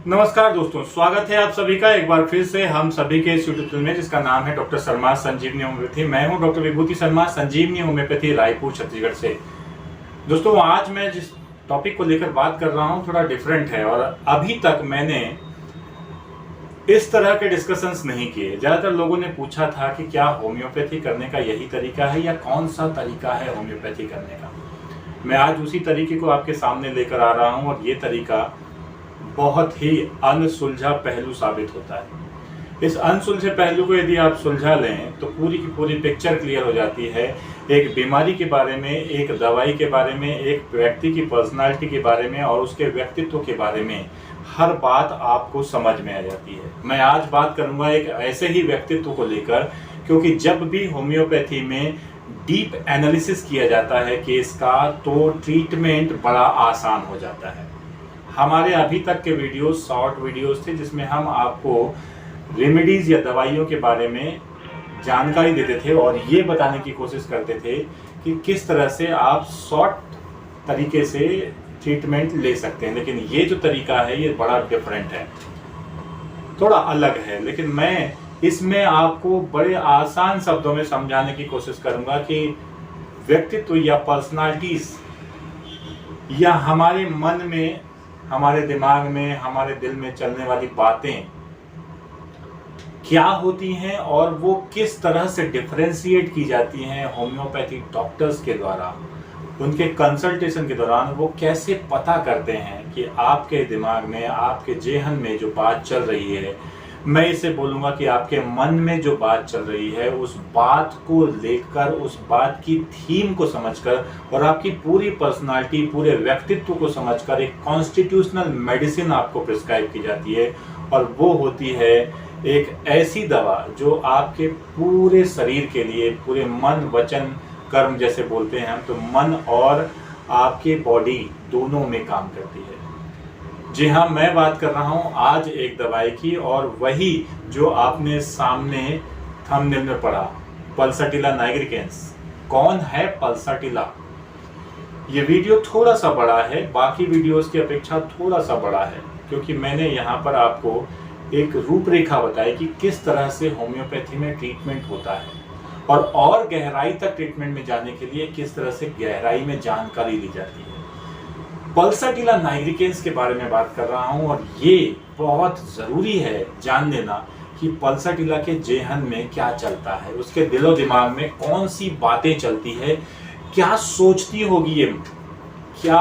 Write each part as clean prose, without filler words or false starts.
नमस्कार दोस्तों, स्वागत है आप सभी का एक बार फिर से हम सभी के इस यूट्यूब चैनल में जिसका नाम है डॉक्टर शर्मा संजीवनी होम्योपैथी। मैं हूं डॉक्टर विभूति शर्मा, संजीवनी होम्योपैथी, रायपुर, छत्तीसगढ़ से। दोस्तों, आज मैं जिस टॉपिक को लेकर बात कर रहा हूं थोड़ा डिफरेंट है और अभी तक मैंने इस तरह के डिस्कशंस नहीं किए। ज़्यादातर लोगों ने पूछा था कि क्या होम्योपैथी करने का यही तरीका है या कौन सा तरीका है होम्योपैथी करने का। मैं आज उसी तरीके को आपके सामने लेकर आ रहा हूँ और ये तरीका बहुत ही अनसुलझा पहलू साबित होता है। इस अनसुलझे पहलू को यदि आप सुलझा लें तो पूरी की पूरी पिक्चर क्लियर हो जाती है। एक बीमारी के बारे में, एक दवाई के बारे में, एक व्यक्ति की पर्सनालिटी के बारे में और उसके व्यक्तित्व के बारे में हर बात आपको समझ में आ जाती है। मैं आज बात करूंगा एक ऐसे ही व्यक्तित्व को लेकर, क्योंकि जब भी होम्योपैथी में डीप एनालिसिस किया जाता है केस का तो ट्रीटमेंट बड़ा आसान हो जाता है। हमारे अभी तक के वीडियोस शॉर्ट वीडियोस थे जिसमें हम आपको रेमेडीज या दवाइयों के बारे में जानकारी देते थे और ये बताने की कोशिश करते थे कि किस तरह से आप शॉर्ट तरीके से ट्रीटमेंट ले सकते हैं। लेकिन ये जो तरीका है ये बड़ा डिफरेंट है, थोड़ा अलग है। लेकिन मैं इसमें आपको बड़े आसान शब्दों में समझाने की कोशिश करूंगा कि व्यक्तित्व या पर्सनालिटीज या हमारे मन में, हमारे दिमाग में, हमारे दिल में चलने वाली बातें क्या होती हैं और वो किस तरह से डिफरेंशिएट की जाती हैं होम्योपैथिक डॉक्टर्स के द्वारा। उनके कंसल्टेशन के दौरान वो कैसे पता करते हैं कि आपके दिमाग में, आपके जेहन में जो बात चल रही है, मैं इसे बोलूँगा कि आपके मन में जो बात चल रही है, उस बात को लेकर, उस बात की थीम को समझकर और आपकी पूरी पर्सनालिटी, पूरे व्यक्तित्व को समझकर एक कॉन्स्टिट्यूशनल मेडिसिन आपको प्रिस्क्राइब की जाती है। और वो होती है एक ऐसी दवा जो आपके पूरे शरीर के लिए, पूरे मन, वचन, कर्म जैसे बोलते हैं हम, तो मन और आपके बॉडी दोनों में काम करती है। जी हाँ, मैं बात कर रहा हूँ आज एक दवाई की और वही जो आपने सामने थंबनेल में पढ़ा, पल्साटिला नाइग्रिकेंस। कौन है पल्साटिला? ये वीडियो थोड़ा सा बड़ा है, बाकी वीडियोस की अपेक्षा थोड़ा सा बड़ा है, क्योंकि मैंने यहाँ पर आपको एक रूपरेखा बताई कि किस तरह से होम्योपैथी में ट्रीटमेंट होता है और गहराई तक ट्रीटमेंट में जाने के लिए किस तरह से गहराई में जानकारी ली जाती है। पल्साटिला नाइग्रिकेंस के बारे में बात कर रहा हूं और ये बहुत ज़रूरी है जान लेना कि पल्साटिला के जेहन में क्या चलता है, उसके दिलो दिमाग में कौन सी बातें चलती है, क्या सोचती होगी ये, क्या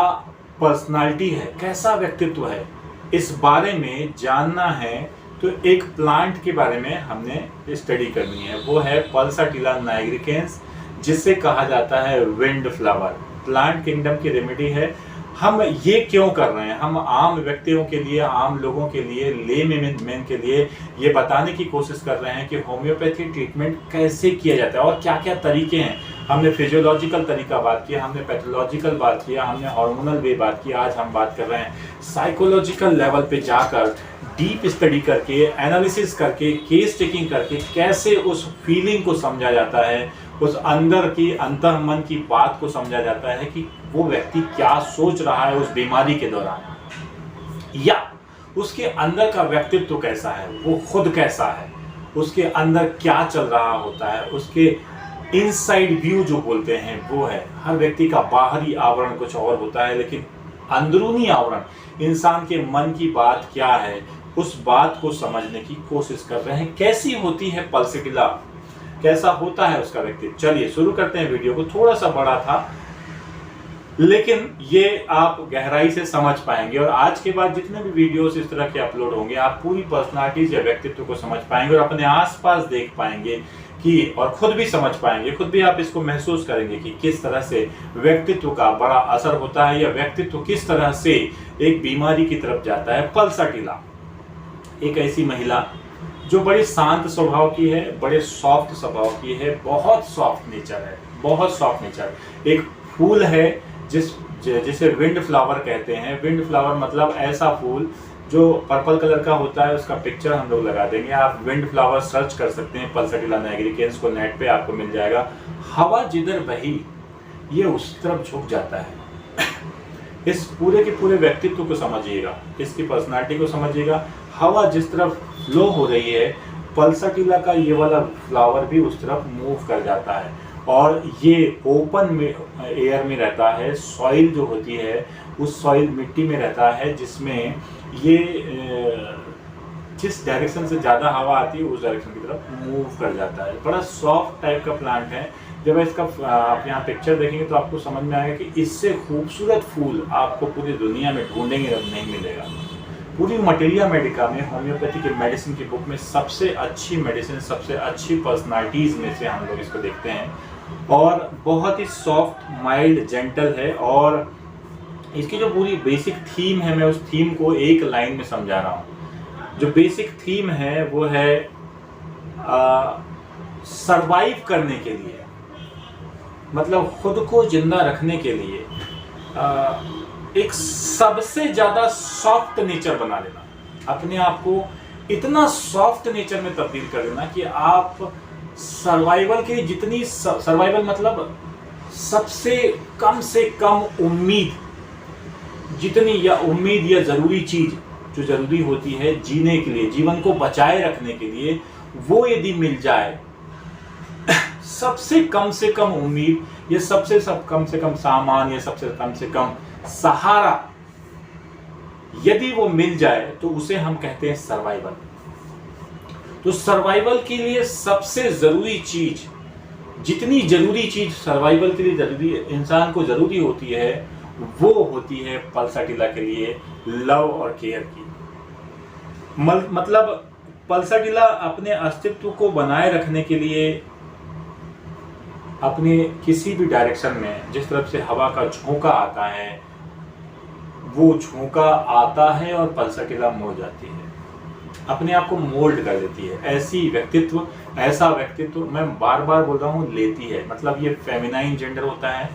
पर्सनालिटी है, कैसा व्यक्तित्व है। इस बारे में जानना है तो एक प्लांट के बारे में हमने स्टडी करनी है, वो है पल्साटिला नाइग्रिकेंस, जिसे कहा जाता है विंड फ्लावर। प्लांट किंगडम की रेमेडी है। हम ये क्यों कर रहे हैं? हम आम व्यक्तियों के लिए, आम लोगों के लिए, लेमैन के लिए ये बताने की कोशिश कर रहे हैं कि होम्योपैथी ट्रीटमेंट कैसे किया जाता है और क्या क्या तरीके हैं। हमने फिजियोलॉजिकल तरीका बात किया, हमने पैथोलॉजिकल बात किया, हमने हार्मोनल वे बात किया। आज हम बात कर रहे हैं साइकोलॉजिकल लेवल पे जाकर, डीप स्टडी करके, एनालिसिस करके, केस टेकिंग करके कैसे उस फीलिंग को समझा जाता है, उस अंदर की अंतः मन की बात को समझा जाता है कि वो व्यक्ति क्या सोच रहा है उस बीमारी के दौरान, या उसके अंदर का व्यक्तित्व कैसा है, वो खुद कैसा है, उसके अंदर क्या चल रहा होता है, उसके इनसाइड व्यू जो बोलते हैं वो है। हर व्यक्ति का बाहरी आवरण कुछ और होता है, लेकिन अंदरूनी आवरण, इंसान के मन की बात क्या है, उस बात को समझने की कोशिश कर रहे हैं। कैसी होती है पल्साटिला, कैसा होता है उसका व्यक्तित्व। चलिए शुरू करते हैं। वीडियो को थोड़ा सा बड़ा था लेकिन ये आप गहराई से समझ पाएंगे और आज के बाद जितने भी वीडियोस इस तरह के अपलोड होंगे आप पूरी पर्सनालिटीज या व्यक्तित्व को समझ पाएंगे और अपने आसपास देख पाएंगे कि, और खुद भी समझ पाएंगे, खुद भी आप इसको महसूस करेंगे कि किस तरह से व्यक्तित्व का बड़ा असर होता है या व्यक्तित्व किस तरह से एक बीमारी की तरफ जाता है। पल्साटिला एक ऐसी महिला जो बड़ी शांत स्वभाव की है, बड़े सॉफ्ट स्वभाव की है, बहुत सॉफ्ट नेचर है, बहुत सॉफ्ट नेचर। एक फूल है जिसे विंड फ्लावर कहते हैं। विंड फ्लावर मतलब ऐसा फूल जो पर्पल कलर का होता है, उसका पिक्चर हम लोग लगा देंगे। आप विंड फ्लावर सर्च कर सकते हैं, पल्साटिला नाइग्रिकेंस को नेट पे आपको मिल जाएगा। हवा जिधर बही ये उस तरफ झुक जाता है। इस पूरे के पूरे व्यक्तित्व को समझिएगा, इसकी पर्सनालिटी को समझिएगा। हवा जिस तरफ फ्लो हो रही है, पल्साटिला का ये वाला फ्लावर भी उस तरफ मूव कर जाता है और ये ओपन में एयर में रहता है। सॉइल जो होती है उस सॉइल मिट्टी में रहता है, जिसमें ये जिस डायरेक्शन से ज़्यादा हवा आती है उस डायरेक्शन की तरफ मूव कर जाता है। बड़ा सॉफ्ट टाइप का प्लांट है। जब इसका आप यहाँ पिक्चर देखेंगे तो आपको समझ में आएगा कि इससे खूबसूरत फूल आपको पूरी दुनिया में ढूंढेंगे नहीं मिलेगा। पूरी मटेरिया मेडिका में, होम्योपैथी के मेडिसिन की बुक में सबसे अच्छी मेडिसिन, सबसे अच्छी पर्सनालिटीज़ में से हम लोग इसको देखते हैं और बहुत ही सॉफ्ट, माइल्ड, जेंटल है। और इसकी जो पूरी बेसिक थीम है, मैं उस थीम को एक लाइन में समझा रहा हूँ। जो बेसिक थीम है वो है सरवाइव करने के लिए, मतलब खुद को जिंदा रखने के लिए एक सबसे ज़्यादा सॉफ्ट नेचर बना लेना, अपने आप को इतना सॉफ्ट नेचर में तब्दील कर देना कि आप सर्वाइवल के जितनी, सर्वाइवल मतलब सबसे कम से कम उम्मीद, जितनी या उम्मीद या ज़रूरी चीज़ जो ज़रूरी होती है जीने के लिए, जीवन को बचाए रखने के लिए, वो यदि मिल जाए, सबसे कम उम्मीद या सबसे कम से कम सामान या सबसे कम सहारा यदि वो मिल जाए तो उसे हम कहते हैं सर्वाइवल। तो सर्वाइवल के लिए सबसे जरूरी चीज, जितनी जरूरी चीज सर्वाइवल के लिए जरूरी इंसान को जरूरी होती है, वो होती है पल्साटिला के लिए लव और केयर की। मतलब पल्साटिला अपने अस्तित्व को बनाए रखने के लिए अपने किसी भी डायरेक्शन में, जिस तरफ से हवा का झोंका आता है, वो झोंका आता है और पल्साटिला मुड़ जाती है, अपने आप को मोल्ड कर देती है। ऐसा व्यक्तित्व मैं बार बार बोल रहा हूँ लेती है। मतलब ये फेमिनाइन जेंडर होता है,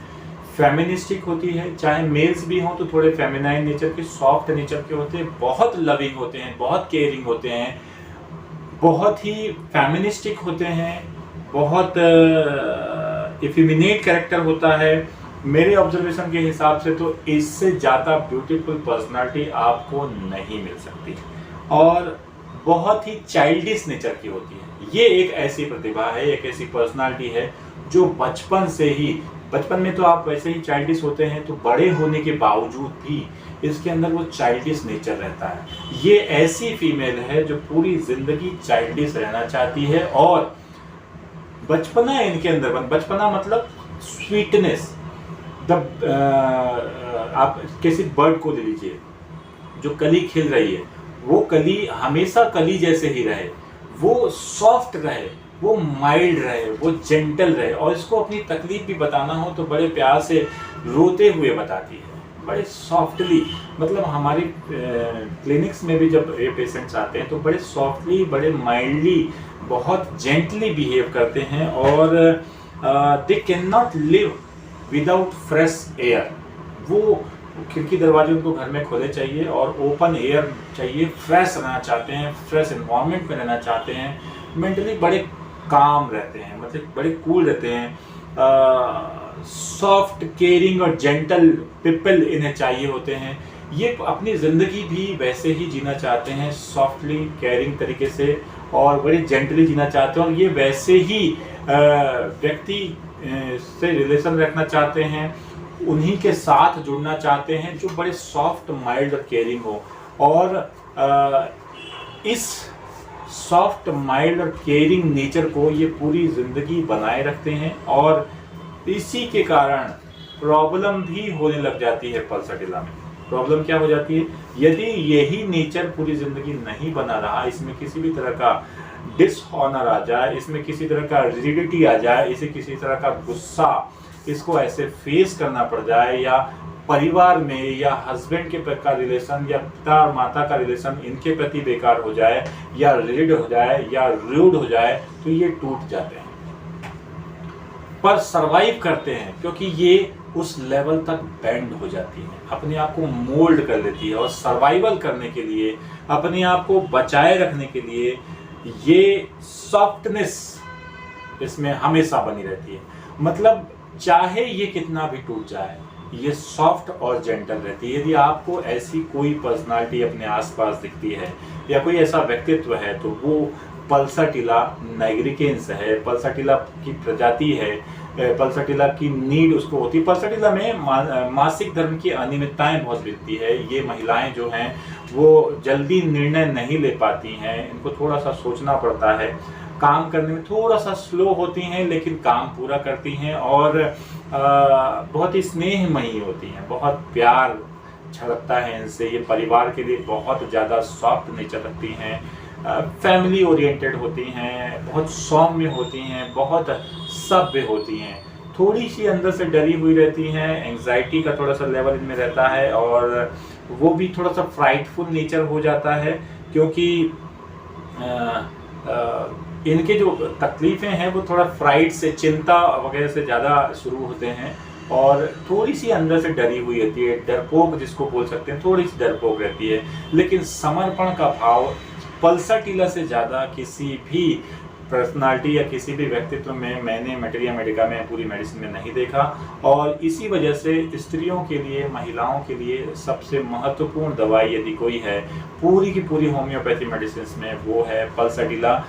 फेमिनिस्टिक होती है। चाहे मेल्स भी हों तो थोड़े फेमिनाइन नेचर के, सॉफ्ट नेचर के होते हैं, बहुत लविंग होते हैं, बहुत केयरिंग होते हैं, बहुत ही फेमिनिस्टिक होते हैं, बहुत इफिमिनेट कैरेक्टर होता है। मेरे ऑब्जर्वेशन के हिसाब से तो इससे ज़्यादा ब्यूटीफुल पर्सनालिटी आपको नहीं मिल सकती और बहुत ही चाइल्डिश नेचर की होती है। ये एक ऐसी प्रतिभा है, एक ऐसी पर्सनालिटी है जो बचपन से ही, बचपन में तो आप वैसे ही चाइल्डिश होते हैं, तो बड़े होने के बावजूद भी इसके अंदर वो चाइल्डिश नेचर रहता है। ये ऐसी फीमेल है जो पूरी जिंदगी चाइल्डिश रहना चाहती है और बचपना इनके अंदर बचपना मतलब स्वीटनेस। आप किसी बर्ड को ले लीजिए, जो कली खिल रही है, वो कली हमेशा कली जैसे ही रहे, वो सॉफ्ट रहे, वो माइल्ड रहे, वो जेंटल रहे और इसको अपनी तकलीफ भी बताना हो तो बड़े प्यार से रोते हुए बताती है, बड़े सॉफ्टली। मतलब हमारी क्लिनिक्स में भी जब ये पेशेंट्स आते हैं तो बड़े सॉफ्टली, बड़े माइल्डली, बहुत जेंटली बिहेव करते हैं और they can not live without fresh air. वो खिड़की दरवाजे उनको घर में खोले चाहिए और ओपन एयर चाहिए, फ्रेश रहना चाहते हैं, फ्रेश एनवायरनमेंट में रहना चाहते हैं, मेंटली बड़े काम रहते हैं, मतलब बड़े कूल रहते हैं। सॉफ्ट, केयरिंग और जेंटल पीपल इन्हें चाहिए होते हैं। ये अपनी ज़िंदगी भी वैसे ही जीना चाहते हैं, सॉफ्टली, केयरिंग तरीके से और बड़े जेंटली जीना चाहते हैं और ये वैसे ही व्यक्ति से रिलेशन रखना चाहते हैं, उन्हीं के साथ जुड़ना चाहते हैं जो बड़े सॉफ्ट, माइल्ड और केयरिंग हो। और इस सॉफ्ट, माइल्ड और केयरिंग नेचर को ये पूरी ज़िंदगी बनाए रखते हैं और इसी के कारण प्रॉब्लम भी होने लग जाती है पल्साटिला में। प्रॉब्लम क्या हो जाती है? यदि यही नेचर पूरी ज़िंदगी नहीं बना रहा, इसमें किसी भी तरह का डिसऑनर आ जाए, इसमें किसी तरह का रिजिडिटी आ जाए, इसे किसी तरह का गुस्सा इसको ऐसे फेस करना पड़ जाए, या परिवार में या हस्बैंड के का रिलेशन या पिता और माता का रिलेशन इनके प्रति बेकार हो जाए या रिजिड हो जाए या रूड हो जाए, तो ये टूट जाते हैं। पर सरवाइव करते हैं क्योंकि ये उस लेवल तक बेंड हो जाती है, अपने आप को मोल्ड कर लेती है और सर्वाइवल करने के लिए, अपने आप को बचाए रखने के लिए ये सॉफ्टनेस इसमें हमेशा बनी रहती है। मतलब चाहे ये कितना भी टूट जाए, ये सॉफ्ट और जेंटल रहती है। यदि आपको ऐसी कोई पर्सनालिटी अपने आसपास दिखती है या कोई ऐसा व्यक्तित्व है तो वो पल्साटिला नाइग्रिकेंस है, पल्साटिला की प्रजाति है, पल्साटिला की नीड उसको होती है। पल्साटिला में मासिक धर्म की अनियमितताएं बहुत दिखती है। ये महिलाएं जो हैं वो जल्दी निर्णय नहीं ले पाती हैं, इनको थोड़ा सा सोचना पड़ता है, काम करने में थोड़ा सा स्लो होती हैं लेकिन काम पूरा करती हैं और बहुत ही स्नेहमयी होती हैं, बहुत प्यार झलकता है इनसे। ये परिवार के लिए बहुत ज़्यादा सॉफ्ट नेचर रखती हैं, फैमिली ओरिएंटेड होती हैं, बहुत सौम्य होती हैं, बहुत सभ्य होती हैं, थोड़ी सी अंदर से डरी हुई रहती हैं, एंग्जाइटी का थोड़ा सा लेवल इनमें रहता है और वो भी थोड़ा सा फ्राइटफुल नेचर हो जाता है क्योंकि इनके जो तकलीफ़ें हैं वो थोड़ा फ्राइट से, चिंता वगैरह से ज़्यादा शुरू होते हैं और थोड़ी सी अंदर से डरी हुई रहती है, डरपोक जिसको बोल सकते हैं, थोड़ी सी डरपोक रहती है। लेकिन समर्पण का भाव पल्साटिला से ज़्यादा किसी भी पर्सनालिटी या किसी भी व्यक्तित्व में मैंने मैटेरिया मेडिका में पूरी मेडिसिन में नहीं देखा और इसी वजह से स्त्रियों के लिए, महिलाओं के लिए सबसे महत्वपूर्ण दवाई यदि कोई है पूरी की पूरी होम्योपैथी मेडिसिन में वो है पल्साटिला,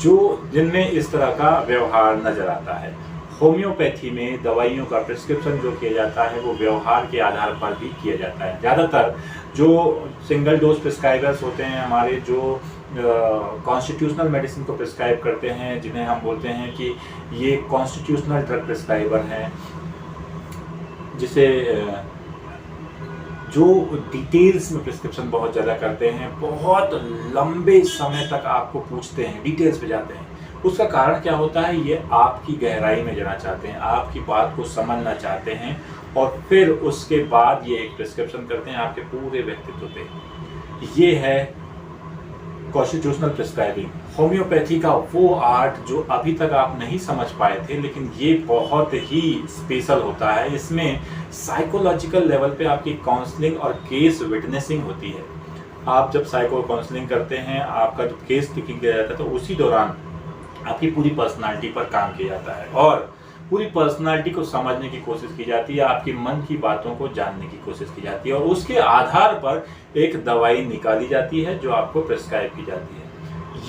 जो जिनमें इस तरह का व्यवहार नज़र आता है। होम्योपैथी में दवाइयों का प्रिस्क्रिप्शन जो किया जाता है वो व्यवहार के आधार पर भी किया जाता है। ज़्यादातर जो सिंगल डोज प्रिस्क्राइबर्स होते हैं हमारे, जो कॉन्स्टिट्यूशनल मेडिसिन को प्रिस्क्राइब करते हैं, जिन्हें हम बोलते हैं कि ये कॉन्स्टिट्यूशनल ड्रग प्रिस्क्राइबर हैं, जिसे जो डिटेल्स में प्रिस्क्रिप्शन बहुत ज़्यादा करते हैं, बहुत लंबे समय तक आपको पूछते हैं, डिटेल्स पे जाते हैं। उसका कारण क्या होता है, ये आपकी गहराई में जाना चाहते हैं, आपकी बात को समझना चाहते हैं और फिर उसके बाद ये एक प्रिस्क्रिप्शन करते हैं आपके पूरे व्यक्तित्व पे। ये है कॉन्स्टिट्यूशनल प्रिस्क्राइबिंग, होम्योपैथी का वो आर्ट जो अभी तक आप नहीं समझ पाए थे, लेकिन ये बहुत ही स्पेशल होता है। इसमें साइकोलॉजिकल लेवल पे आपकी काउंसलिंग और केस विटनेसिंग होती है। आप जब साइको काउंसलिंग करते हैं, आपका जब केस टेकिंग किया जाता है तो उसी दौरान आपकी पूरी पर्सनालिटी पर काम किया जाता है और पूरी पर्सनालिटी को समझने की कोशिश की जाती है, आपकी मन की बातों को जानने की कोशिश की जाती है और उसके आधार पर एक दवाई निकाली जाती है जो आपको प्रिस्क्राइब की जाती है।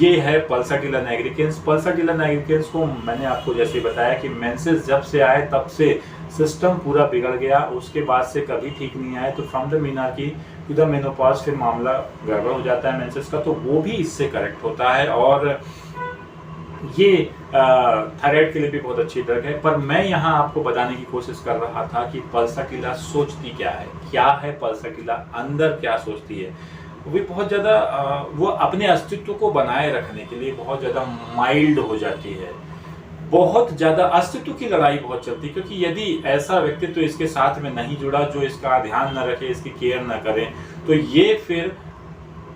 ये है पल्साटिला नाइग्रिकेंस। पल्साटिला नाइग्रिकेंस को मैंने आपको जैसे बताया कि मेंसेस जब से आए तब से सिस्टम पूरा बिगड़ गया, उसके बाद से कभी ठीक नहीं आए। तो from the menarche to the menopause फिर मामला गड़बड़ हो जाता है मेंसेस का, तो वो भी इससे करेक्ट होता है और ये थायराइड के लिए भी बहुत अच्छी ड्रग है। पर मैं यहाँ आपको बताने की कोशिश कर रहा था कि पल्साटिला सोचती क्या है पल्साटिला अंदर क्या सोचती है। वो भी बहुत ज़्यादा वो अपने अस्तित्व को बनाए रखने के लिए बहुत ज़्यादा माइल्ड हो जाती है, बहुत ज़्यादा अस्तित्व की लड़ाई बहुत चलती है, क्योंकि यदि ऐसा व्यक्तित्व इसके साथ में नहीं जुड़ा जो इसका ध्यान न रखे, इसकी केयर न करे, तो ये फिर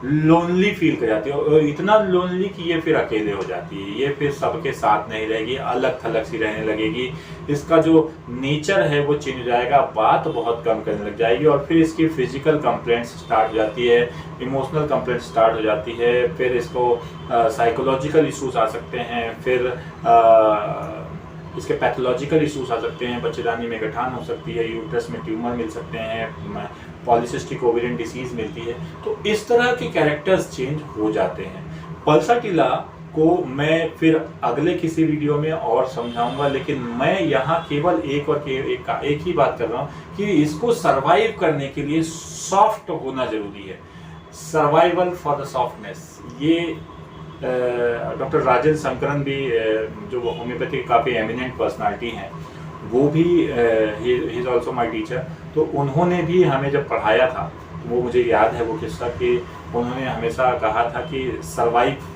लोनली फील कर जाती है और इतना लोनली कि ये फिर अकेले हो जाती है, ये फिर सबके साथ नहीं रहेगी, अलग थलग सी रहने लगेगी। इसका जो नेचर है वो चेंज हो जाएगा, बात बहुत कम करने लग जाएगी और फिर इसकी फिजिकल कंप्लेंट्स स्टार्ट हो जाती है, इमोशनल कंप्लेंट स्टार्ट हो जाती है, फिर इसको साइकोलॉजिकल इश्यूज आ सकते हैं, फिर इसके पैथोलॉजिकल इश्यूज आ सकते हैं, बच्चेदानी में गठान हो सकती है, यूट्रस में ट्यूमर मिल सकते हैं, पॉलीसिस्टिक ओवेरियन डिसीज मिलती है। तो इस तरह के कैरेक्टर्स चेंज हो जाते हैं। पल्साटिला को मैं फिर अगले किसी वीडियो में और समझाऊंगा, लेकिन मैं यहाँ केवल एक ही बात कर रहा हूँ कि इसको सरवाइव करने के लिए सॉफ्ट होना जरूरी है। सर्वाइवल फॉर द सॉफ्टनेस, ये डॉक्टर राजेंद्र शंकरन भी जो होम्योपैथी काफ़ी एमिनेंट पर्सनालिटी हैं, वो भी he is also my teacher. तो उन्होंने भी हमें जब पढ़ाया था तो वो मुझे याद है वो किस्सा कि उन्होंने हमेशा कहा था कि सर्वाइव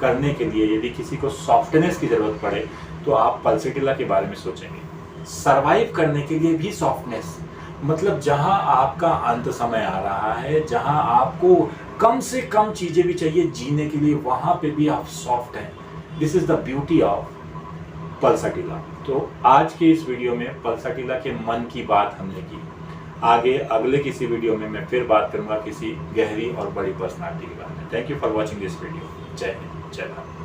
करने के लिए यदि किसी को सॉफ्टनेस की ज़रूरत पड़े तो आप पल्साटिला के बारे में सोचेंगे। सर्वाइव करने के लिए भी सॉफ्टनेस, मतलब जहां आपका अंत समय आ रहा है, जहां आपको कम से कम चीज़ें भी चाहिए जीने के लिए, वहां पे भी आप सॉफ्ट हैं। This is the beauty of pulsatilla. तो आज के इस वीडियो में पल्साटिला के मन की बात हमने की। आगे अगले किसी वीडियो में मैं फिर बात करूंगा किसी गहरी और बड़ी पर्सनालिटी के बारे में। Thank you for watching this video. जय हिंद, जय भारत।